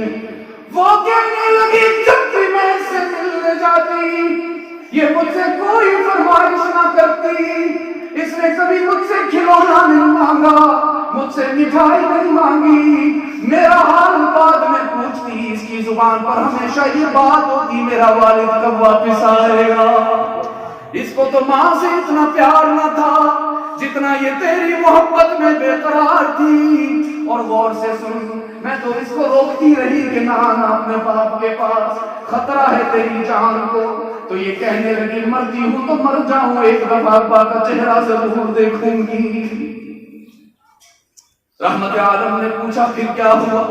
ہے. وہ کہنے لگی جب بھی میں اس سے ملنے جاتی یہ مجھ سے کوئی فرمائش نہ کرتی. اس نے کبھی مجھ سے کھلونا نہیں مانگا, مجھ سے مٹھائی نہیں مانگی. میرا حال بعد میں پوچھتی, اس کی زبان پر ہمیشہ یہ بات ہوتی میرا والد کب واپس آئے گا. اس کو تو ماں سے اتنا پیار نہ تھا جتنا یہ تیری محبت میں بے قرار تھی. اور غور سے سن, میں تو اس کو روکتی رہی کہ نہ اپنے باپ کے پاس, خطرہ ہے تیری جان کو. تو یہ کہنے لگی مرتی ہوں تو مر جاؤں, ایک دفعہ ابا کا چہرہ ضرور دیکھوں گی. رحمت عالم نے پوچھا پھر کیا ہوا؟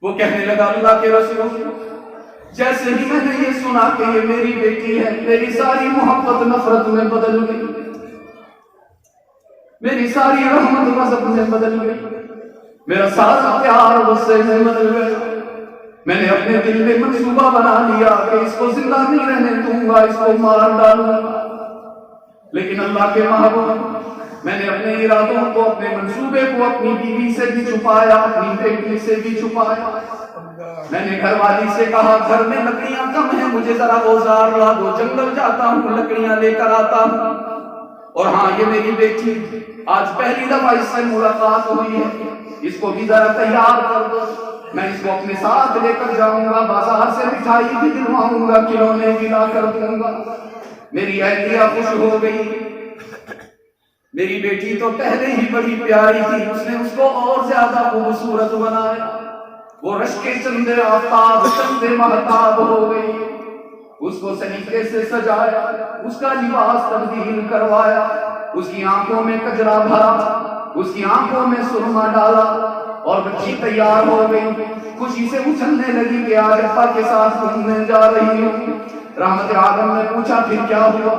وہ کہنے لگا اللہ کے رسول, جیسے ہی میں نے یہ سنا کہ یہ میری بیٹی ہے, میری ساری محبت نفرت میں بدل گئی, میری ساری رحمت غضب میں بدل گئی, میرا سارا پیار غصے میں بدل گیا. میں نے اپنے دل میں منصوبہ بنا لیا کہ اس کو زندہ نہیں رہنے دوں گا, اس کو مار ڈالوں گا. لیکن اللہ کے محبوب, میں نے اپنے ارادوں کو, اپنے منصوبے کو اپنی بیوی سے بھی چھپایا, اپنی بیٹی سے بھی چھپایا. میں نے گھر والی سے کہا گھر میں لکڑیاں کم ہیں, مجھے ذرا اوزار لا دو, جنگل جاتا ہوں لکڑیاں لے کر آتا ہوں. اور ہاں یہ میری بیٹی آج پہلی دفعہ اس سے ملاقات ہوئی ہے, اس کو بھی ذرا تیار کر دو, میں اس کو اپنے ساتھ لے کر جاؤں گا, بازار سے مٹھائی بھی دلواؤں گا, کھلونے بھی لا کر دوں گا. میری اہلیہ خوش ہو گئی. میری بیٹی تو پہلے ہی بڑی پیاری تھی, اس نے اس کو اور زیادہ خوبصورت بنایا. وہ رشک چندے آفتاب چندے مہتاب ہو گئی. اس کو سلیقے سے سجایا, اس کا لباس تبدیل کروایا, اس کی آنکھوں میں کجرا بھرا, اس کی آنکھوں میں سرما ڈالا, اور بچی تیار ہو گئی. خوشی سے اچھلنے لگی کہ آج ابا کے ساتھ گھومنے جا رہی ہوں. رحمت عالم نے پوچھا پھر کیا ہوا؟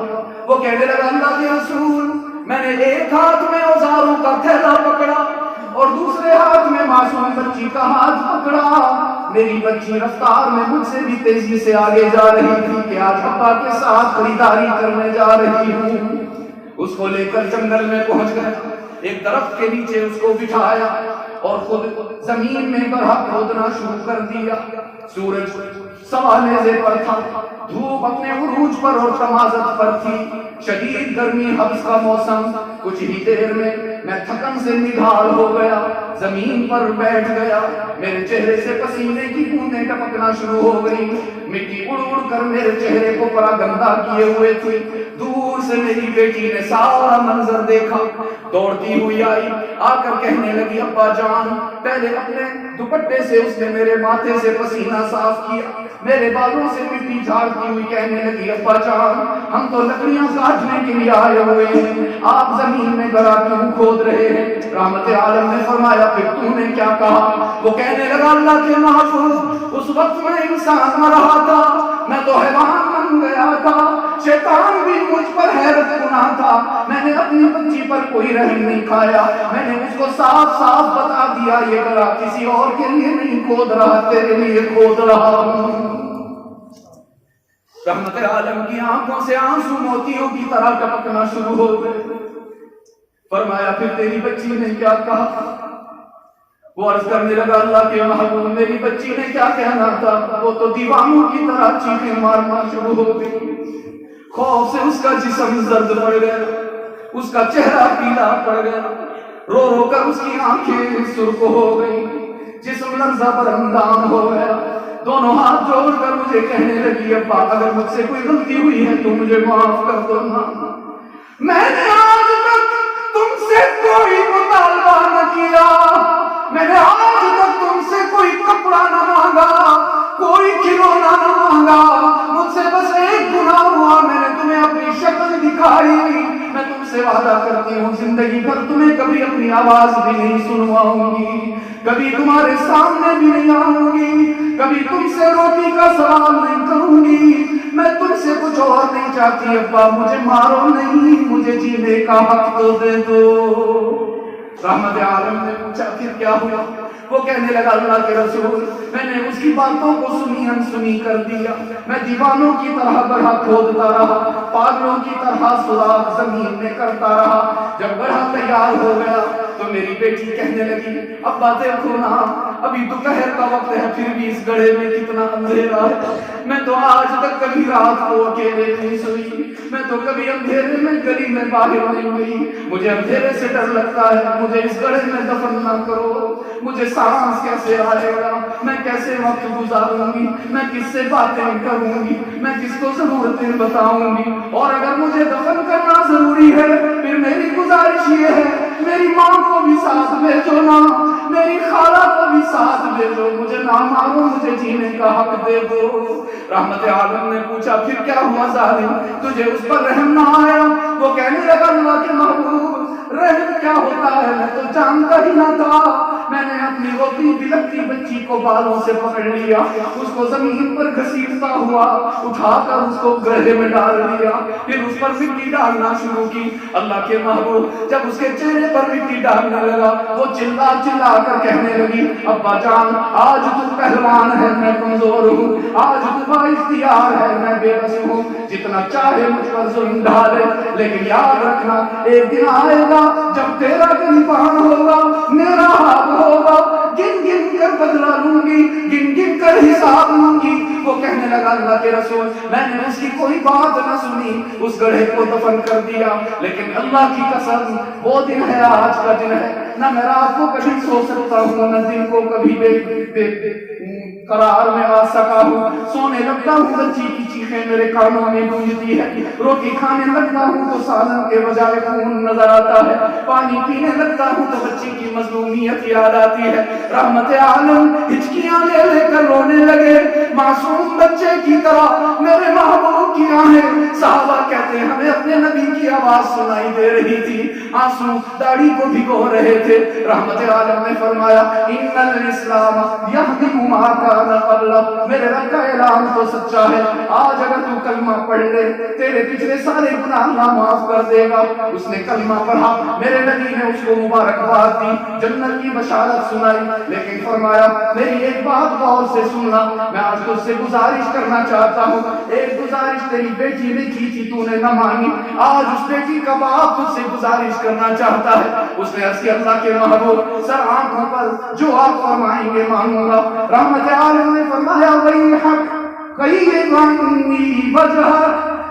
وہ کہنے لگا اللہ کے رسول, میں نے ایک ہاتھ میں اوزاروں کا تھیلا پکڑا اور دوسرے ہاتھ میں معصوم بچی کا ہاتھ پکڑا. میری بچی رفتار میں مجھ سے بھی تیزی سے آگے جا رہی تھی کہ آج ابا کے ساتھ خریداری کرنے جا رہی ہوں. اس کو لے کر جنگل میں پہنچ گیا, ایک درخت کے نیچے اس کو بٹھایا اور خود زمین میں گڑھا کھودنا شروع کر دیا. سورج سوا نیزے پر تھا, دھوپ اپنے عروج پر اور تمازت پر تھی, شدید گرمی حبس کا موسم. کچھ ہی دیر میں تھکن سے نڈھال ہو گیا, زمین پر بیٹھ گیا. میرے چہرے سے پسینے کی بوندیں ٹپکنا شروع ہو گئی, مٹی اڑ اڑ کر میرے چہرے کو پرا گندا کیے ہوئے تھی. دور سے میری بیٹی نے سارا منظر دیکھا, دوڑتی ہوئی آئی, آ کر کہنے لگی ابا جان. پہلے اپنے دوپٹے سے اس نے میرے ماتھے سے پسینہ صاف کیا, میرے بالوں سے مٹی جھاڑتی ہوئی کہنے لگی ابا جان ہم تو لکڑیاں کاٹنے کے لیے آئے ہوئے ہیں, آپ زمین میں گڑھا کیوں کھود رہے ہیں؟ رحمت عالم نے فرمایا پھر تم نے کیا کہا؟ وہ کہنے لگا اللہ کے محبوب, اس وقت میں انسان نہ رہا تھا, میں تو حیوان بن گیا تھا. شیطان بھی مجھ پر حیرت گناہ تھا, میں نے اپنی بچی پر کوئی رحم نہیں کھایا. میں نے اس کو صاف صاف بتا دیا یہ گڑھا کسی اور کے لیے نہیں کھود رہا, تیرے لیے کھود رہا ہوں. رحمت عالم کی آنکھوں سے آنسو موتیوں کی طرح ٹپکنا شروع ہو گئے. فرمایا پھر تیری بچی نے کیا کہا؟ وہ عرض کرنے لگا اللہ کے محبوب میری بچی نے کیا کہنا تھا؟ وہ تو دیوانوں کی طرح چیخیں مارنا شروع ہو گئی. خوف سے اس کا جسم زرد پڑ گیا, اس کا چہرہ پیلا پڑ گیا, رو رو کر اس کی آنکھیں سرخ ہو گئی, جسم لرزہ پر اندام ہو گیا. دونوں ہاتھ جوڑ کر مجھے کہنے لگی ابا اگر مجھ سے کوئی غلطی ہوئی ہے تو مجھے معاف کر دو نا. میں نے آج تک تم سے کوئی مطالبہ نہ کیا, میں نے آج تک تم سے کوئی کپڑا نہ مانگا, کوئی کھلونا نہ مانگا. مجھ سے بس ایک گناہ ہوا, میں نے تمہیں اپنی شکل دکھائی. میں تم سے وعدہ کرتی ہوں زندگی بھر تمہیں کبھی اپنی آواز بھی نہیں سنواؤں گی, کبھی تمہارے سامنے بھی نہیں آؤں گی, کبھی تم سے روٹی کا سوال نہیں کروں گی. میں تم سے کچھ اور نہیں چاہتی ابا, مجھے مارو نہیں, مجھے جینے کا حق تو دے دو. رحمت عالم نے پوچھا پھر کیا ہوا؟ وہ کہنے لگا اللہ کے رسول میں نے اس کی باتوں کو سنی انسنی کر دیا. میں دیوانوں کی طرح گڑھا کھودتا رہا, پاگلوں کی طرح سوراخ زمین میں کرتا رہا. جب گڑھا تیار ہو گیا تو میری بیٹی کہنے لگی ابا دیکھو نا, ابھی دوپہر کا وقت ہے پھر بھی اس گڑھے میں کتنا اندھیرا ہے. میں تو آج تک کبھی رات کو اکیلے نہیں سوئی, میں تو کبھی اندھیرے میں گلی میں باہر نہیں گئی. مجھے اندھیرے سے ڈر لگتا ہے, مجھے اس گڑھے میں دفن نہ کرو. مجھے سانس کیسے آئے گا, میں کیسے وقت گزاروں گی, میں کس سے باتیں کروں گی, میں کس کو ضرورتیں بتاؤں گی. اور اگر مجھے دفن کرنا ضروری ہے پھر میری گزارش یہ ہے, میری ماں کو بھی ساتھ بھیجو نا, میری خالہ کو بھی ساتھ بھیجو, مجھے نہ مارو, مجھے جینے کا حق دے دو. رحمت عالم نے پوچھا پھر کیا ہوا ظالم, تجھے اس پر رحم نہ آیا؟ وہ کہنے لگا اللہ کے محبوب رحم کیا ہوتا ہے, میں تو جانتا ہی نہ تھا. میں نے اپنی روتی بلکتی بچی کو بالوں سے پکڑ لیا, اس کو زمین پر گھسیٹتا ہوا اٹھا کر اس کو گڑھے میں ڈال دیا, پھر اس پر مٹی ڈالنا شروع کی. اللہ کے محبوب جب اس کے چہرے پر مٹی ڈالنے لگا وہ چلا چلا کر کہنے لگی ابا جان آج تو پہلوان ہے میں کمزور ہوں, آج تو با اختیار ہے میں بے بس ہوں, جتنا چاہے مجھ پر ظلم ڈالے, لیکن یاد رکھنا ایک دن آئے گا جب تیرا گریبان ہوگا میرا ہاتھ ہوگا, گن گن کر بدلہ لوں گی, گن گن کر حساب لوں گی. وہ کہنے لگا اللہ کے رسول میں نے اس کی کوئی بات نہ سنی, اس گڑھے کو دفن کر دیا, لیکن اللہ کی قسم وہ دن ہے آج کا دن ہے, نہ میں رات کو کبھی سو سکتا ہوں نہ دن کو کبھی قرار میں آ سکا ہوں. سونے لگتا ہوں بچی کی چیخیں میرے کانوں میں گونجتی ہے, روٹی کھانے لگتا ہوں تو سالن کے بجائے خون نظر آتا ہے, پانی پینے لگتا ہوں تو بچی کی مظلومیت یاد آتی ہے. رحمت عالم ہچکیاں لے لے کر رونے لگے معصوم بچے کی طرح, میرے محبوب کی آہیں. صحابہ کہتے ہیں ہمیں اپنے نبی کی آواز سنائی دے رہی تھی, آنسو داڑھی کو بھگو رہے تھے. رحمت عالم نے فرمایا ان الاسلام یہدم ما کان قبل, میرے رب کا اعلان تو سچا ہے, آج اگر تو کلمہ پڑھ لے تیرے پچھلے سارے گناہ اللہ معاف کر دے گا. اس نے کلمہ پڑھا, میرے نبی نے اس کو مبارکباد دی, جنت کی بشارت سنائی, لیکن فرمایا میری ایک بات غور سے سننا, میں آج تجھ سے گزارش کرنا چاہتا ہوں. ایک گزارش تیری بیٹی نے کی تھی تو نے نہ مانی, آج اس بیٹی کا باپ تجھ سے گزارش کرنا چاہتا ہے. اس نے عرض اللہ کے محبوب سر آنکھوں پر جو آپ فرمائیں گے مانوں گا. رحمت عالم نے فرمایا وہی حق قیبانی وجہ,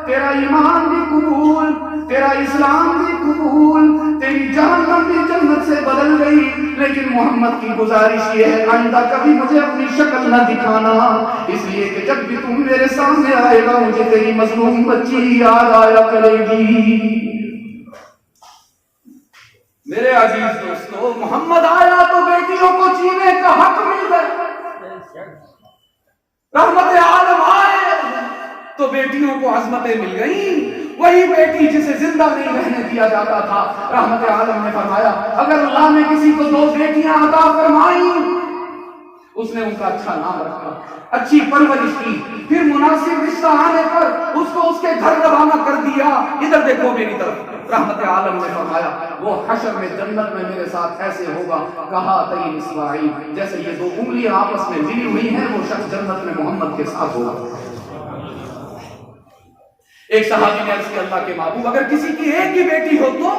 تیرا ایمان بھی قبول, تیرا اسلام بھی قبول, تیری جہنم بھی جنت سے بدل گئی, لیکن محمد کی گزارش یہ ہے آئندہ کبھی مجھے اپنی شکل نہ دکھانا, اس لیے کہ جب بھی تم میرے سامنے آئے گا مجھے تیری مظلوم بچی یاد آیا کرے گی. میرے عزیز دوستو محمد آیا تو بیٹیوں کو جینے کا حق مل گیا. رحمت عالم آئے تو بیٹیوں کو عظمتیں مل گئیں. وہی بیٹی جسے زندہ نہیں رہنے دیا جاتا تھا, رحمت عالم نے فرمایا اگر اللہ نے کسی کو 2 بیٹیاں عطا فرمائیں, اس نے ان کا اچھا نام رکھا, اچھی پرورش کی, پھر مناسب رشتہ آنے پر اس کو اس کے گھر روانہ کر دیا, ادھر دیکھو میری طرف. رحمت عالم نے فرمایا وہ حشر میں جنت میں میرے ساتھ ایسے ہوگا کہا تین اسماعیل, جیسے یہ 2 انگلیاں آپس میں ملی ہوئی ہیں, وہ شخص جنت میں محمد کے ساتھ ہوگا. ایک صحابی نے عرض کیا اللہ کے محبوب اگر کسی کی ایک ہی بیٹی ہو تو,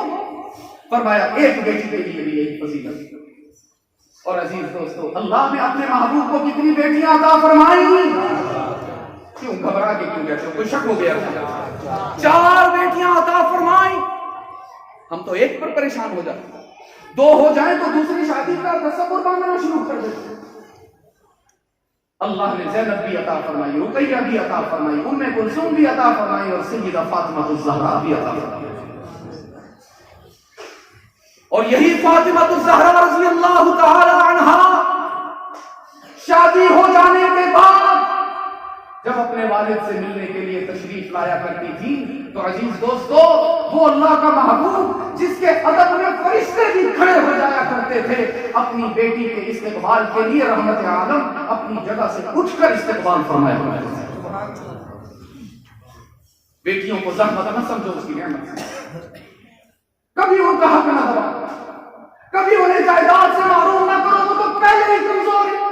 فرمایا ایک بیٹی کے لیے بھی ایک فضیلت. اور عزیز دوستو اللہ نے اپنے محبوب کو کتنی بیٹیاں عطا فرمائیں, کیوں گھبرا کے کیوں کہتے ہو, کوئی شک ہو گیا؟ 4 بیٹیاں عطا فرمائیں. ہم تو ایک پر پریشان ہو جاتے ہیں, 2 ہو جائیں تو دوسری شادی کا تصور باندھنا شروع کر دیتے ہیں. اللہ نے زینب بھی عطا فرمائی, رقیہ بھی عطا فرمائی, ام کلثوم بھی عطا فرمائی, اور سیدہ فاطمہ الزہرا بھی عطا فرمائی. اور یہی فاطمہ الزہرا رضی اللہ تعالی عنہا شادی ہو جانے کے بعد جب اپنے والد سے ملنے کے لیے تشریف لایا کرتی تھی تو عزیز دوستو وہ اللہ کا محبوب جس کے ادب میں فرشتے بھی کھڑے ہو جایا کرتے تھے, اپنی بیٹی کے استقبال کے لیے رحمت عالم اپنی جگہ سے اٹھ کر استقبال فرمایا کرتے تھے. بیٹیوں کو زحمت نہ سمجھو, اس کی نعمت, کبھی ان کا حق نہ دباؤ, کبھی انہیں جائیداد سے محروم نہ کرو, وہ تو پہلے ہی کمزور ہے.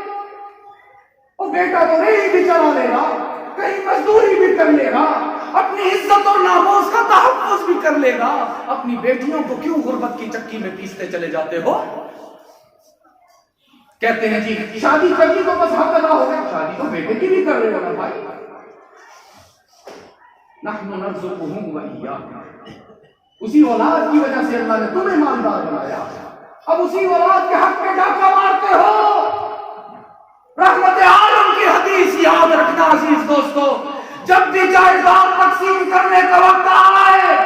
وہ بیٹا تو ریل بھی چلا لے گا, کہیں مزدوری بھی کر لے گا, اپنی عزت اور ناموس کا تحفظ بھی کر لے گا. اپنی بیٹیوں کو کیوں غربت کی چکی میں پیستے چلے جاتے ہو؟ کہتے ہیں جی شادی کر لی تو بس حق ادا ہو گیا، شادی تو بیٹے کی بھی کر رہے ہو نا بھائی. نحن نرزقهم وإياكم، اسی اولاد کی وجہ سے اللہ نے تمہیں مالدار بنایا، اب اسی اولاد کے حق پہ جا کر مارتے ہو. رحمت عالم کی حدیث یاد رکھنا عزیز دوستو، جب بھی جائیداد تقسیم کرنے کا وقت آئے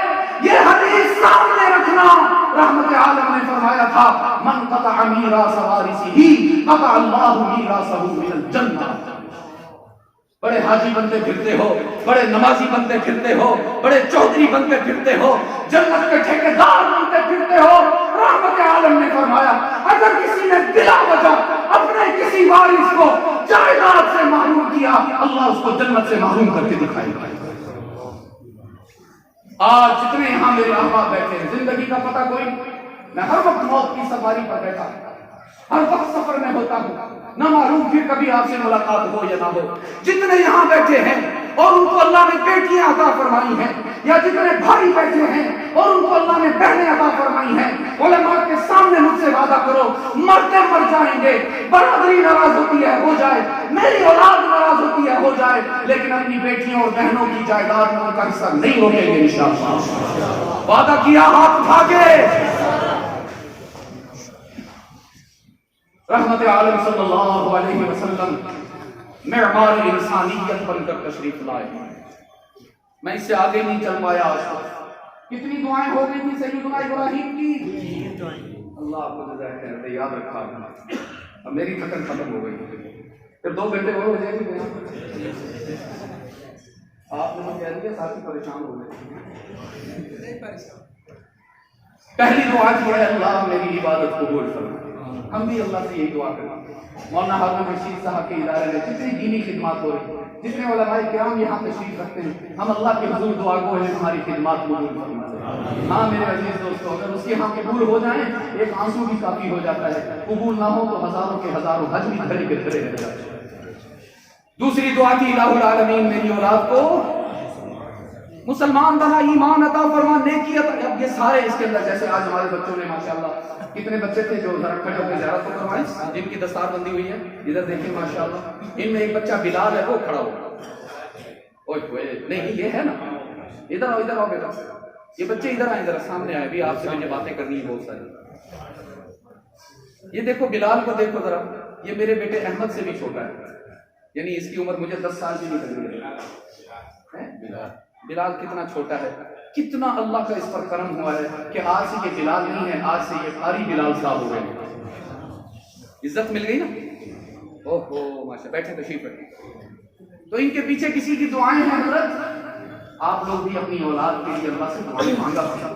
یہ حدیث سامنے رکھنا. رحمت عالم نے فرمایا تھا من قطع میراث وارثہ قطع اللہ میراثہ من الجنہ. بڑے حاجی بنتے پھرتے ہو، بڑے نمازی بنتے پھرتے ہو، بڑے چودھری بنتے پھرتے ہو، جنت کے ٹھیکیدار بنتے پھرتے ہو. رحمت عالم نے فرمایا اگر کسی نے بلا وجہ اپنے کسی وارث کو جائیداد سے محروم کیا، اللہ اس کو جنت سے محروم کر کے دکھائے گا. آج جتنے یہاں میرے احباب بیٹھے ہیں، زندگی کا پتہ کوئی، میں ہر وقت موت کی سواری پر بیٹھا ہوں، ہر وقت سفر میں ہوتا ہوں، نہ معلوم پھر کبھی آپ سے ملاقات ہو یا نہ ہو. جتنے یہاں بیٹھے ہیں اور ان کو اللہ نے بیٹیاں عطا فرمائی ہیں، یا جتنے بھائی بیٹھے ہیں اور ان کو اللہ نے بہنیں عطا فرمائی ہیں، علماء کے سامنے مجھ سے وعدہ کرو مرتے مر جائیں گے، برادری ناراض ہوتی ہے ہو جائے، میری اولاد ناراض ہوتی ہے ہو جائے، لیکن اپنی بیٹیوں اور بہنوں کی جائیداد میں ان کا حصہ نہیں روکیں گے انشاءاللہ. وعدہ کیا، ہاتھ اٹھا کے. رحمت عالم صلی اللہ علیہ وسلم معمار انسانیت بن کر تشریف لائے. میں اس سے آگے نہیں چل پایا. آج کتنی دعائیں ہو گئی تھی سیدنا ابراہیم کی؟ اللہ آپ کو جزائے خیر، یاد رکھا. اب میری تھکن ختم ہو گئی، پھر 2 گھنٹے ہو جائے گی. آپ نے مجھے کہہ دیا ساتھی پریشان ہو گئے. پہلی دعا جو ہے اللہ میری عبادت قبول فرما. ہم بھی اللہ سے یہی دعا کریں. مولانا ہارون رشید صاحب کے ادارے میں جتنی دینی خدمات ہو رہی ہیں، جتنے علماء کرام یہاں تشریف رکھتے ہیں، ہم اللہ کے حضور دعا گو ہیں ہماری خدمات قبول فرمائے. ہاں میرے عزیز دوستو، اگر اس کے ہاں قبول ہو جائیں ایک آنسو بھی کافی ہو جاتا ہے، قبول نہ ہو تو ہزاروں کے ہزاروں حج بھی دھڑی کے دھڑے رہ جاتے ہیں. دوسری دعا تھی الہ العالمین میری اولاد کو مسلمان بنا، ایمان عطا فرما، نیکی عطا. اب یہ سارے اس کے اندر، جیسے آج ہمارے بچوں نے ماشاءاللہ کتنے بچے تھے جو ذرا کھڑے ہو کے زیارت کو کروائیں، جن کی دستار بندی ہوئی ہے، ادھر دیکھیں ماشاءاللہ. ان میں ایک بچہ بلال ہے، وہ کھڑا ہو. نہیں یہ ہے نا، ادھر آؤ، ادھر آؤ بیٹا. یہ بچے ادھر آئیں، ذرا سامنے آئے، بھی آپ سے مجھے باتیں کرنی ہے بہت ساری. یہ دیکھو بلال کو دیکھو ذرا، یہ میرے بیٹے احمد سے بھی چھوٹا ہے، یعنی اس کی عمر مجھے 10 سال بھی نہیں لگی. بلال کتنا چھوٹا ہے، کتنا اللہ کا اس پر کرم ہوا ہے کہ آج سے یہ بلال نہیں ہے، آج سے یہ قاری بلال صاحب ہو گئے. عزت مل گئی نا. اوہو ماشاءاللہ، بیٹھے تشریف رکھیں. تو ان کے پیچھے کسی کی دعائیں ہیں حضرت. آپ لوگ بھی اپنی اولاد کے لیے اللہ سے دعائیں مانگا کریں،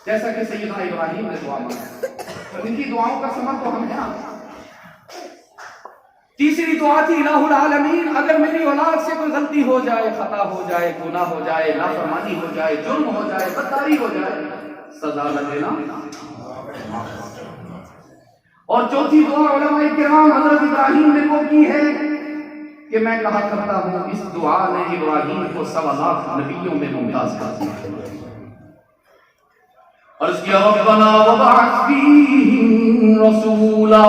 جیسا کہ سیدنا ابراہیم نے دعا مانگا. ان کی دعاؤں کا ثمر تو ہم ہیں. تیسری دعا تھی الہ العالمین اگر میری اولاد سے کوئی غلطی ہو جائے، خطا ہو جائے، گناہ ہو جائے، نافرمانی ہو جائے، جرم ہو جائے، بدکاری ہو جائے، سزا نہ دینا. اور چوتھی دعا علماء کرام حضرت ابراہیم نے وہ کی ہے کہ میں کہا کرتا ہوں اس دعا نے ابراہیم کو 1.25 لاکھ نبیوں میں ممتاز کر دیا. عرض کیا ربنا وبعث فیہم رسولا.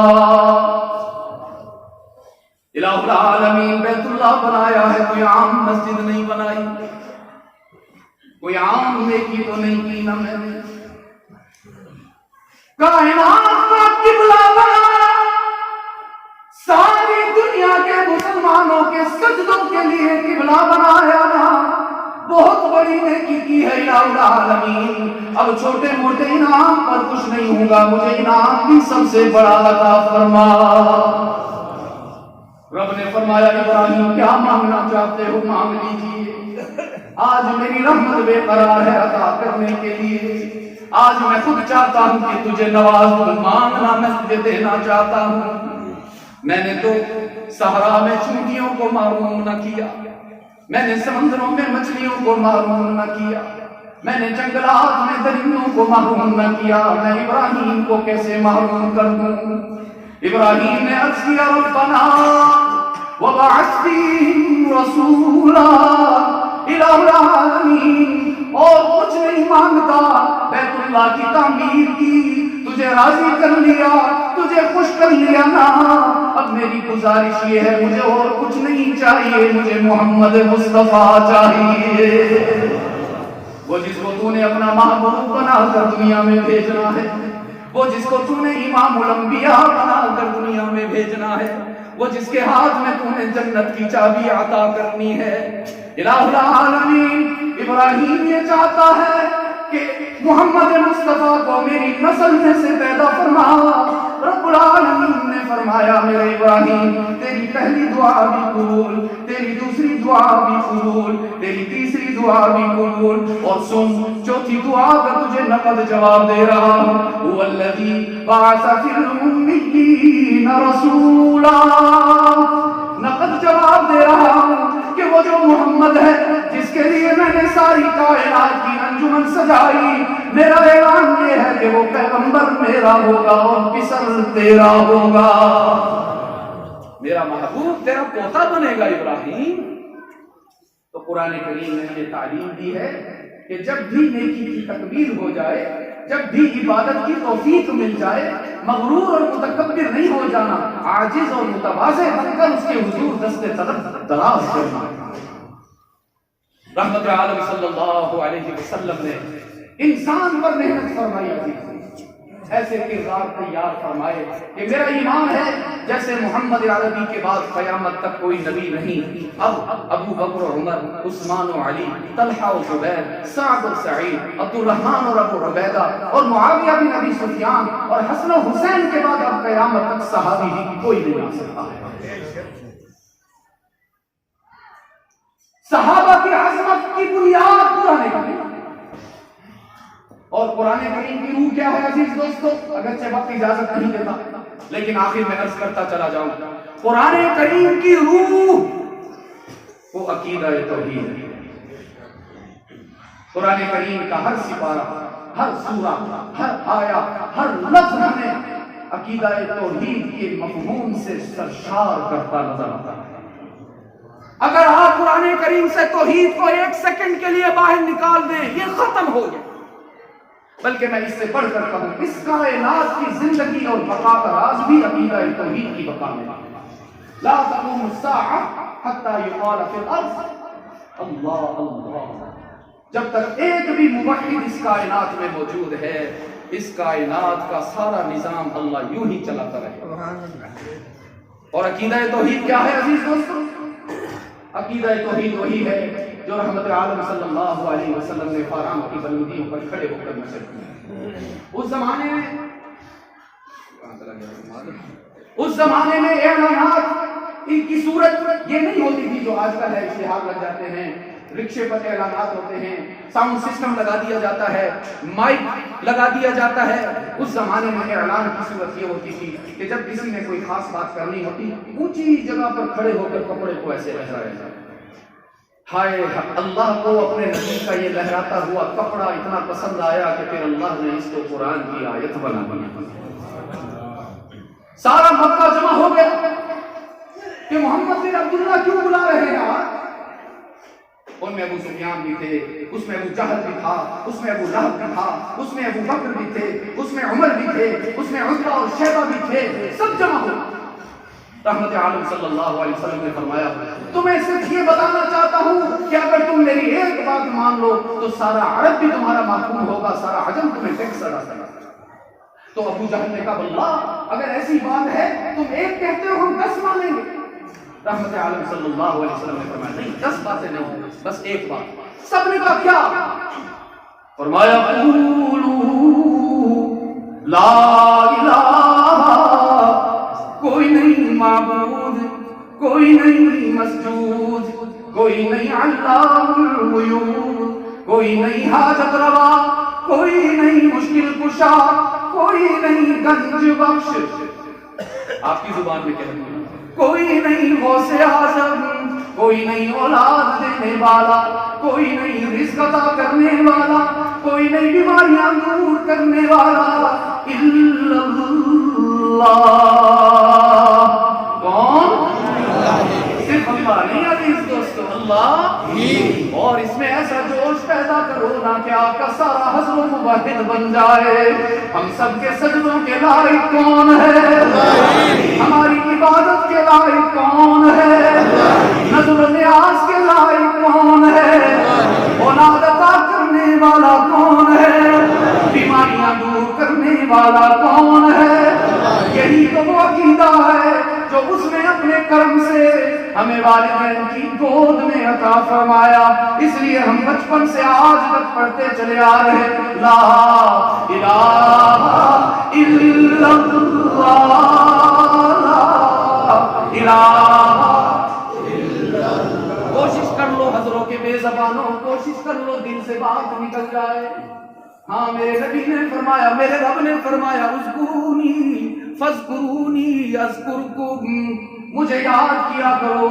الہ العالمین بیت اللہ بنایا ہے، کوئی عام مسجد نہیں بنائی، کوئی عام نیکی تو نہیں کی نا. میں نے کائنات کا قبلہ بنایا، ساری دنیا کے مسلمانوں کے سجدوں کے لیے قبلہ بنایا نا. بہت بڑی نیکی کی ہے الہ العالمین. اب چھوٹے موٹے انعام پر کچھ نہیں ہوگا، مجھے انعام بھی سب سے بڑا عطا فرما. رب نے فرمایا ابراہیم کیا مانگنا چاہتے ہو مانگ لیجیے. آج میری رحمت بے قرار ہے عطا کرنے کے لیے. آج میں خود چاہتا ہوں کہ تجھے نواز دوں، مانگنا میں تجھے دینا چاہتا ہوں. میں نے تو صحرا میں چونٹیوں کو محروم نہ کیا، میں نے سمندروں میں مچھلیوں کو محروم نہ کیا، میں نے جنگلات میں درندوں کو محروم نہ کیا. میں ابراہیم کو کیسے محروم کر دوں؟ ابراہیم نے عرض کیا ربنا وبعث فیہم رسولا. الہ العالمین اور کچھ نہیں مانگتا، بیت اللہ کی تعمیر کی، تجھے راضی کر لیا، تجھے مجھے خوش کر لیا نا، اب میری گزارش یہ ہے مجھے اور کچھ نہیں چاہیے، مجھے محمد مصطفیٰ چاہیے، وہ جس کو تو نے اپنا محبوب بنا کر دنیا میں بھیجنا ہے، وہ جس کو تو نے امام الانبیاء بنا کر دنیا میں بھیجنا ہے، وہ جس کے ہاتھ میں تو نے جنت کی چابی عطا کرنی ہے۔ الہ العالمین ابراہیم یہ چاہتا ہے کہ محمد مصطفیٰ کو میری نسل میں سے پیدا فرما۔ رب العالمین نے فرمایا میرے ابراہیم تیری پہلی دعا بھی قبول، تیری دوسری دعا بھی قبول، تیری تیسری دعا بھی قبول، اور سن چوتھی دعا کا تجھے نقد جواب دے رہا ہوں۔ هو الذی بعث فی الأمیین رسولا، نقد جواب دے رہا ہوں کہ وہ جو محمد ہے جس کے لیے میں نے ساری کائنات کی انجمن سجائی، میرا اعلان یہ ہے کہ وہ پیغمبر میرا ہوگا اور پسر تیرا ہوگا، میرا محبوب تیرا پوتا بنے گا ابراہیم۔ تو قرآن کریم نے ہمیں تعلیم دی ہے کہ جب بھی نیکی کی تکبیر ہو جائے، جب بھی عبادت کی توفیق مل جائے، مغرور اور متکبر نہیں ہو جانا، عاجز اور متواضع بن کر اس کے حضور دست طلب دراز کرنا۔ رحمت عالم صلی اللہ علیہ وسلم نے انسان پر محنت فرمائی تھی، ایسے کردار تیار فرمائے کہ میرا ایمان ہے جیسے محمد عربی کے بعد قیامت تک کوئی نبی نہیں، اب ابو بکر و عمر، عثمان و علی، طلحہ و زبیر، سعد و سعید، عبد الرحمن اور ابو عبیدہ اور معاویہ بن ابی سفیان اور حسن و حسین کے بعد اب قیامت تک صحابی ہی کوئی نہیں آ سکتا ہے۔ صحابہ کی عظمت کی بنیاد قرآن کریم، اور قرآن کریم کی روح کیا ہے عزیز دوستو؟ اگرچہ وقت اجازت نہیں دیتا لیکن آخر میں عرض کرتا چلا جاؤں، قرآن کریم کی روح وہ عقیدہ توحید ہے۔ قرآن کریم کا ہر سپارہ، ہر سورہ، ہر آیا، ہر لفظ ہمیں عقیدہ توحید کے مفہوم سے سرشار کرتا نظر آتا ہے۔ اگر آپ قرآن کریم سے توحید کو ایک سیکنڈ کے لیے باہر نکال دیں یہ ختم ہو گیا، بلکہ میں اس سے بڑھ کر کہوں اس کائنات کی زندگی اور بقا کا راز بھی عقیدہ توحید کی بقا میں لا تقوم الساعہ حتی یقال فی الارض اللہ اللہ، جب تک ایک بھی موحد اس کائنات میں موجود ہے اس کائنات کا سارا نظام اللہ یوں ہی چلاتا رہے۔ اور عقیدہ توحید کیا ہے عزیز دوستو؟ عقیدہ توحید وہی ہے جو رحمت عالم صلی اللہ علیہ وسلم نے فاران کی بلندیوں پر کھڑے ہو کر نشر کی۔ اس زمانے میں اعلانات ان کی صورت یہ نہیں ہوتی تھی جو آج کل ہے، اشتہار لگ جاتے ہیں، رکشے پر اعلانات ہوتے ہیں، ساؤنڈ سسٹم لگا دیا جاتا ہے، مائک لگا دیا جاتا ہے۔ اس زمانے میں اعلان کی صورت یہ ہوتی تھی کہ جب کسی نے کوئی خاص بات کرنی ہوتی اونچی جگہ پر کھڑے ہو کر کپڑے کو ایسے لہرایا جاتا، ہائے اللہ کو اپنے نبی کا یہ لہراتا ہوا کپڑا اتنا پسند آیا کہ پھر اللہ نے اس کو قرآن کی آیت بنا دیا۔ سارا مکہ جمع ہو گیا کہ محمد بن عبداللہ کیوں بلا رہے ہیں یار؟ ان میں ابو سفیان بھی تھے، اس میں ابو جہل بھی تھا، اس میں ابو لہب بھی تھا، اس میں ابو بکر بھی تھے، اس میں عمر بھی تھے، اس میں عتبہ اور شیبہ بھی تھے، سب جمع ہو۔ رحمت عالم صلی اللہ علیہ وسلم نے فرمایا تمہیں صرف یہ بتانا چاہتا ہوں کہ اگر تم میری ایک بات مان لو تو سارا عرب بھی تمہارا محکوم ہوگا، سارا عجم تمہیں ٹیکس ادا کرے گا۔ تو ابو جہل نے کہا واللہ اگر ایسی بات ہے تم ایک کہتے ہو ہم 10 مانیں گے۔ رحمت عالم صلی اللہ علیہ وسلم نے فرمایا نہیں 10 باتیں نہیں، بس ایک بات۔ سب نے کہا کیا؟ فرمایا قولوا لا الہ، کوئی نہیں معبود، کوئی نہیں مسجود، کوئی نہیں علام الغیوب، کوئی نہیں حاجت روا، کوئی نہیں مشکل کشا، کوئی نہیں گنج بخش، آپ کی زبان میں کہہ رہے ہیں، کوئی نہیں غوث اعظم، کوئی نہیں اولاد دینے والا، کوئی نہیں رزق عطا کرنے والا، کوئی نہیں بیماریاں دور کرنے والا، الا اللہ۔ کون؟ صرف اللہ نہیں عزیز دوستو، اللہ ہی، اور اس میں ایسا جوش پیدا کرو نا کہ آپ کا سارا حضر و مباحد بن جائے. ہم سب کے سجدوں کے لائق کون ہے؟ ہماری عبادت کے لائق کون ہے؟ نظر و نیاز کے لائق کون ہے؟ اولاد عطا کرنے والا کون ہے؟ بیماریاں دور کرنے والا کون ہے؟ یہی تو وہ عقیدہ ہے جو اس نے اپنے کرم سے ہمیں والدین کی گود میں عطا فرمایا. اس لیے ہم بچپن سے آج تک پڑھتے چلے آ رہے لا الہ الا اللہ، لا الہ. کوشش کر لو حضروں کے بے زبانوں، کوشش کر لو دل سے بات نکل جائے. ہاں میرے نبی نے فرمایا، میرے رب نے فرمایا اذکرونی فاذکرونی اذکرکم، مجھے یاد کیا کرو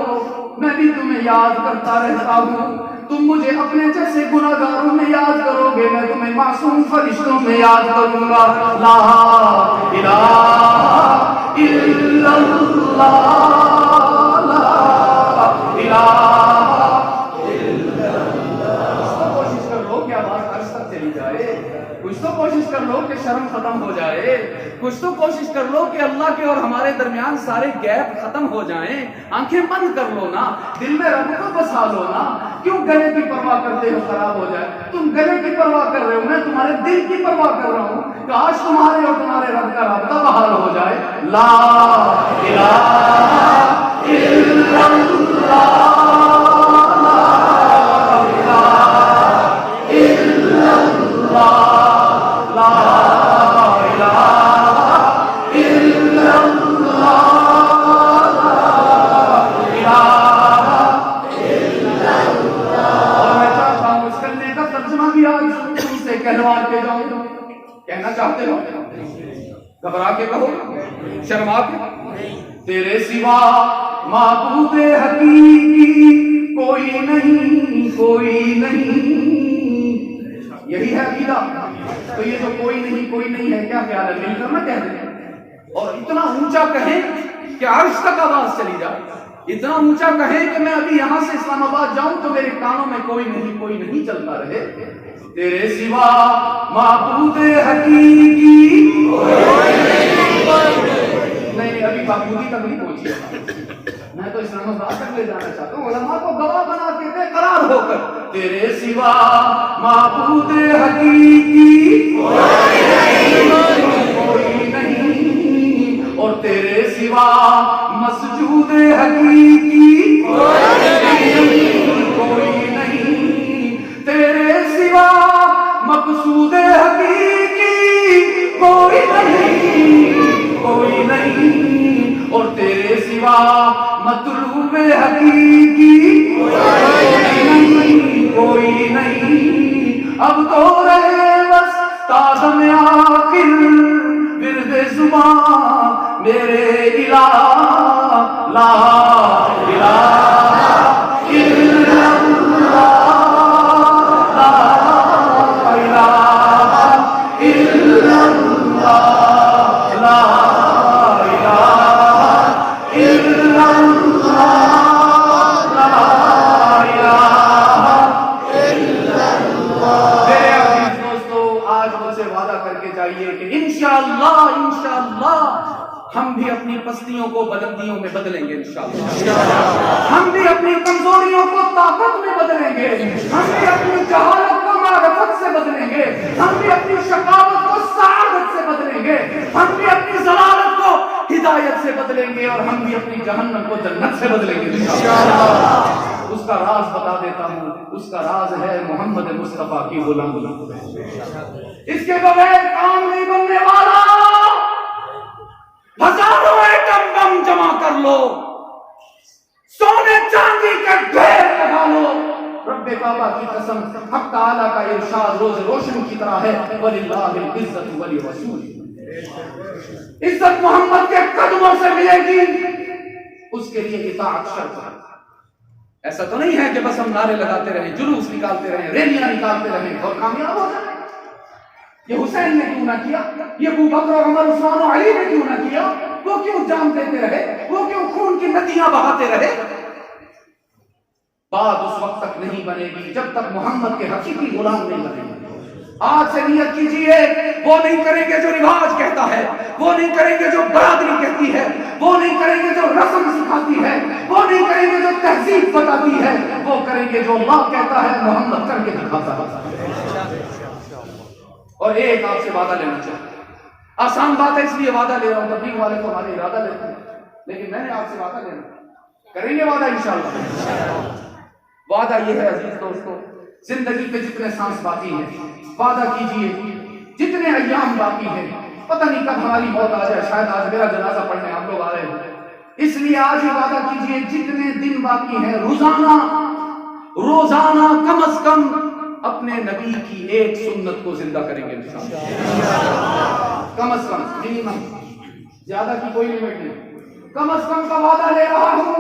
میں بھی تمہیں یاد کرتا رہتا ہوں. تم مجھے اپنے جیسے گناہگاروں میں یاد کرو گے، میں تمہیں معصوم فرشتوں میں یاد کروں گا. لا الہ الا اللہ، لا الہ. کچھ تو کوشش کر لو کہ شرم ختم ہو جائے، کچھ تو کوشش کر لو کہ اللہ کے اور ہمارے درمیان سارے گیپ ختم ہو جائیں. آنکھیں بند کر لو نا، دل میں رب کو بسا لو نا. کیوں گلے کی پرواہ کرتے ہو خراب ہو جائے؟ تم گلے کی پرواہ کر رہے ہو، میں تمہارے دل کی پرواہ کر رہا ہوں. کاش تمہارے اور تمہارے رب کا رابطہ بحال ہو جائے. لا الہ الا اللہ، کہنا چاہتے ہو؟ گھبرا کے کہو، شرما کے. تیرے سوا معبود حقیقی کوئی نہیں، کوئی نہیں. یہی ہے عقیدہ. تو یہ جو کوئی نہیں ہے، کیا خیال ہے؟ مل کر نہ کہہ دیں اور اتنا اونچا کہیں کہ عرش تک آواز چلی جائے. اتنا اونچا کہیں کہ میں ابھی یہاں سے اسلام آباد جاؤں تو میرے کانوں میں کوئی نہیں چلتا رہے. تیرے سوا معبود حقیقی نہیں. ابھی معبودی تک نہیں پہنچی. میں تو اسلام آباد تک لے جانا چاہتا ہوں، علماء کو گواہ بنا کے بے قرار ہو کر. تیرے سوا معبود حقیقی کوئی نہیں، اور تیرے سوا مسجود حقیقی کوئی نہیں. تیرے سوا مقصود حقیقی کوئی نہیں، اور تیرے سوا مطلوب حقیقی کوئی نہیں. اب تو رہے بس تازم آخر ورد زبان میرے الہ، لا الہ الا اللہ، ہم بھی اپنی پستیوں کو بلندیوں میں بدلیں گے انشاءاللہ. ہم بھی اپنی کمزوریوں کو طاقت میں بدلیں گے. ہم بھی اپنی جہالت کو معرفت سے بدلیں گے. ہم بھی اپنی شقاوت کو سعادت سے بدلیں گے. ہم بھی اپنی ضلالت کو ہدایت سے بدلیں گے، اور ہم بھی اپنی جہنم کو جنت سے بدلیں گے انشاءاللہ. اس کا راز بتا دیتا ہوں، اس کا راز ہے محمد مصطفیٰ کی غلامی. اس کے بغیر کام نہیں بننے والا. ہزاروں ایٹم بم جمع کر لو، سونے چاندی کے ڈھیر لگا لو، رب کعبہ کی قسم حق تعالیٰ کا ارشاد روز روشن کی طرح ہے، وَلِلَّهِ الْعِزَّةُ وَلِرَسُولِهِ. عزت محمد کے قدموں سے ملے گی، اس کے لیے اطاعت شرط ہے. ایسا تو نہیں ہے کہ بس ہم نعرے لگاتے رہیں، جلوس نکالتے رہیں، ریلیاں نکالتے رہیں اور کامیاب ہو جائیں. یہ حسین نے کیوں نہ کیا؟ یہ ابو بکر اور عمر عثمان و علی نے کیوں نہ کیا؟ وہ کیوں جان دیتے رہے؟ وہ کیوں خون کی ندیاں بہاتے رہے؟ بات اس وقت تک نہیں بنے گی جب تک محمد کے حقیقی غلام نہیں بنے گی۔ آج سے نیت کیجئے، وہ نہیں کریں گے جو رواج کہتا ہے، وہ نہیں کریں گے جو برادری کہتی ہے، وہ نہیں کریں گے جو رسم سکھاتی ہے، وہ نہیں کریں گے جو تہذیب بتاتی ہے، وہ کریں گے جو اللہ کہتا ہے، محمد کر کے دکھاتا ہے۔ اور ایک آپ سے وعدہ لینا چاہتا ہوں، آسان بات ہے اس لیے وعدہ لے رہا ہوں، تبلیغ والے تو ہمارے ارادہ لیتے ہیں، لیکن میں نے آپ سے وعدہ لینا، کریں گے وعدہ انشاءاللہ۔ وعدہ یہ ہے عزیز دوستو، زندگی پہ جتنے سانس باقی ہیں وعدہ کیجئے، جتنے ایام باقی ہیں، پتہ نہیں کب ہماری موت آ جائے، شاید آج میرا جنازہ پڑھنے آپ لوگ آ رہے ہیں، اس لیے آج ہی وعدہ کیجئے جتنے دن باقی ہیں روزانہ کم از کم اپنے نبی کی ایک سنت کو زندہ کریں گے انشاءاللہ، کم از کم، منیمم، زیادہ کی کوئی لمٹ نہیں، کم از کم کا وعدہ لے رہا ہوں،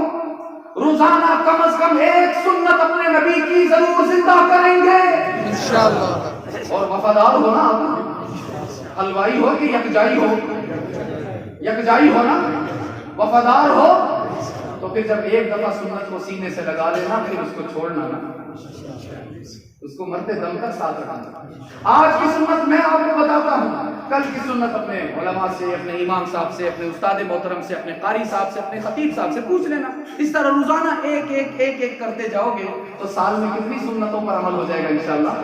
روزانہ کم از کم ایک سنت اپنے نبی کی ضرور زندہ کریں گے انشاءاللہ۔ اور وفادار ہونا آپ، حلوائی ہو کہ یکجائی ہو نا، وفادار ہو تو پھر جب ایک دفعہ سنت کو سینے سے لگا لینا پھر اس کو چھوڑنا نا، اس کو مرتے دم تک ساتھ رکھنا۔ آج کی سنت میں آپ کو بتاتا ہوں، کل کی سنت اپنے علماء سے، اپنے امام صاحب سے، اپنے استاد محترم سے، اپنے قاری صاحب سے، اپنے خطیب صاحب سے پوچھ لینا۔ اس طرح روزانہ ایک کرتے جاؤ گے تو سال میں کتنی سنتوں پر عمل ہو جائے گا انشاءاللہ۔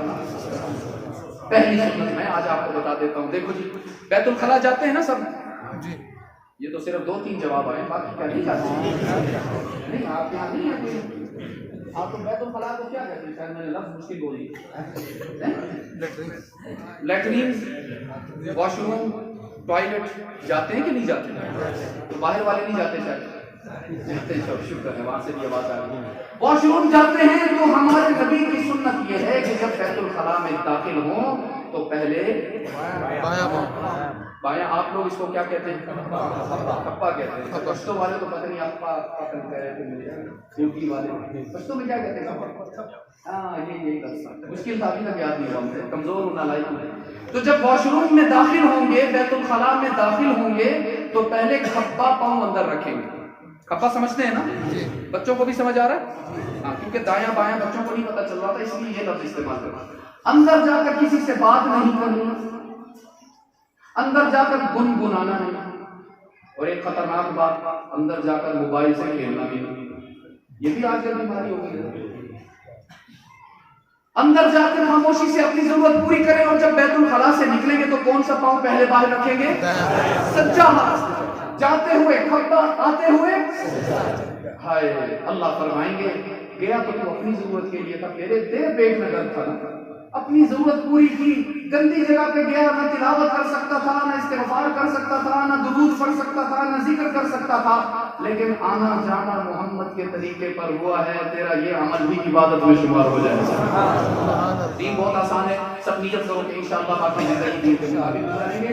پہلی سنت میں آج آپ کو بتا دیتا ہوں، دیکھو جی، بیت الخلا جاتے ہیں نا سب؟ یہ تو صرف 2-3 جواب آئے، باقی کیا نہیں جاتے ہیں؟ نہیں، آپ یہاں نہیں ہے، آپ تو بیت الخلا کو کیا کہتے ہیں؟ شاید میں نے لفظ مشکل بول دیا، لیٹرین، واش روم، ٹوائلٹ جاتے ہیں کہ نہیں جاتے؟ تو باہر والے نہیں جاتے شاید؟ جاتے ہیں، شکر ہے، وہاں سے بھی آواز آ رہی ہے۔ واش روم جاتے ہیں تو ہمارے نبی کی سنت یہ ہے کہ جب بیت الخلا میں داخل ہوں تو پہلے بایاں، آپ لوگ اس کو کیا کہتے ہیں؟ کپا کہتے ہیں، پشتو والے تو پتہ نہیں اپا کہہ رہے تھے مجھے، یوپی والے پشتو میں کیا کہتے ہیں؟ ہاں، یہی مشکل تھا، ابھی تک یاد نہیں ہوا مجھے، کمزور ہونا لائق ہوں۔ تو جب واش روم میں داخل ہوں گے، بیت الخلا میں داخل ہوں گے تو پہلے کھپا پاؤں اندر رکھیں گے۔ کھپا سمجھتے ہیں نا؟ بچوں کو بھی سمجھ آ رہا ہے؟ ہاں، کیونکہ دایاں بایاں بچوں کو نہیں پتہ چل رہا تھا، اس لیے یہ لفظ استعمال کرنا۔ اندر جا کر کسی سے بات نہیں کرنی، اندر جا کر گنگنانا نہیں، اور ایک خطرناک بات، اندر جا کر موبائل سے کھیلنا بھی نہیں، یہ بھی آج کل بیماری ہو گئی ہے۔ اندر جا کر خاموشی سے اپنی ضرورت پوری کریں، اور جب بیت الخلا سے نکلیں گے تو کون سا پاؤں پہلے باہر رکھیں گے؟ سجا ہاتھ، جاتے ہوئے کھپا، آتے ہوئے ہائے، اللہ فرمائیں گے گیا تو اپنی ضرورت کے لیے تھا، تیرے پیٹ میں درد تھا نا، اپنی ضرورت پوری کی، گندی جگہ پہ گیا، نہ تلاوت کر سکتا تھا، نہ استغفار کر سکتا تھا، نہ درود پڑھ سکتا تھا، نہ ذکر کر سکتا تھا، لیکن آنا جانا محمد کے طریقے پر ہوا ہے، تیرا یہ عمل بھی عبادت میں شمار ہو جائے گا۔ دین بہت آسان ہے، سب نیت کرو کہ انشاءاللہ باقی زندگی دین کے مطابق گزاریں گے۔